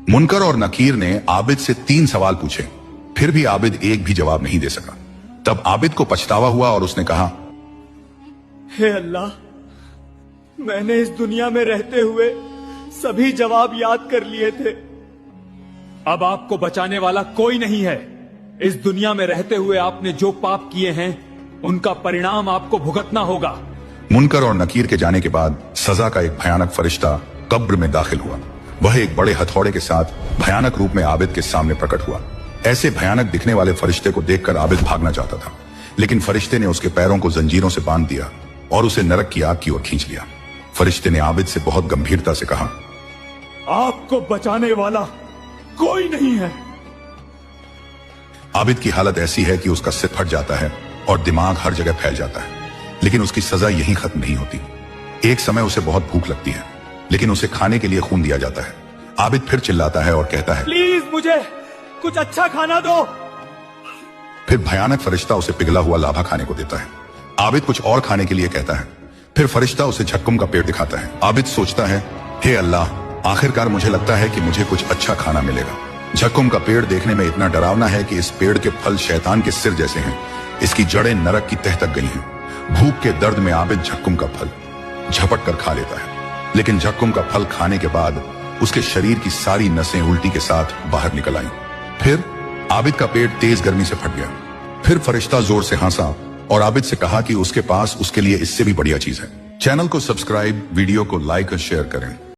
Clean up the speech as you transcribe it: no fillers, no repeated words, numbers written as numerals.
मुनकर और नकीर ने आबिद से 3 सवाल पूछे, फिर भी आबिद एक भी जवाब नहीं दे सका। तब आबिद को पछतावा हुआ और उसने कहा, हे अल्लाह, मैंने इस दुनिया में रहते हुए सभी जवाब याद कर लिए थे। अब आपको बचाने वाला कोई नहीं है। इस दुनिया में रहते हुए आपने जो पाप किए हैं उनका परिणाम आपको भुगतना होगा। मुनकर और नकीर के जाने के बाद सजा का एक भयानक फरिश्ता कब्र में दाखिल हुआ। वह एक बड़े हथौड़े के साथ भयानक रूप में आबिद के सामने प्रकट हुआ। ऐसे भयानक दिखने वाले फरिश्ते को देखकर आबिद भागना चाहता था, लेकिन फरिश्ते ने उसके पैरों को जंजीरों से बांध दिया और उसे नरक की आग की ओर खींच लिया। फरिश्ते ने आबिद से बहुत गंभीरता से कहा, आपको बचाने वाला कोई नहीं है। आबिद की हालत ऐसी है कि उसका सिर फट जाता है और दिमाग हर जगह फैल जाता है, लेकिन उसकी सजा यहीं खत्म नहीं होती। एक समय उसे बहुत भूख लगती है, लेकिन उसे खाने के लिए खून दिया जाता है। आबिद फिर चिल्लाता है और कहता है, प्लीज मुझे कुछ अच्छा खाना दो। फिर भयानक फरिश्ता उसे पिघला हुआ लाभा खाने को देता है। आबिद कुछ और खाने के लिए कहता है। फिर फरिश्ता उसे झक्कुम का पेड़ दिखाता है। आबिद सोचता है, हे अल्लाह, आखिरकार मुझे लगता है कि मुझे कुछ अच्छा खाना मिलेगा। झक्कुम का पेड़ देखने में इतना डरावना है कि इस पेड़ के फल शैतान के सिर जैसे हैं। इसकी जड़ें नरक की तह तक गई हैं। भूख के दर्द में आबिद झक्कुम का फल झपट कर खा लेता है, लेकिन झक्कुम का फल खाने के बाद उसके शरीर की सारी नसें उल्टी के साथ बाहर निकल आईं। फिर आबिद का पेट तेज गर्मी से फट गया। फिर फरिश्ता जोर से हंसा और आबिद से कहा कि उसके पास उसके लिए इससे भी बढ़िया चीज है। चैनल को सब्सक्राइब, वीडियो को लाइक और शेयर करें।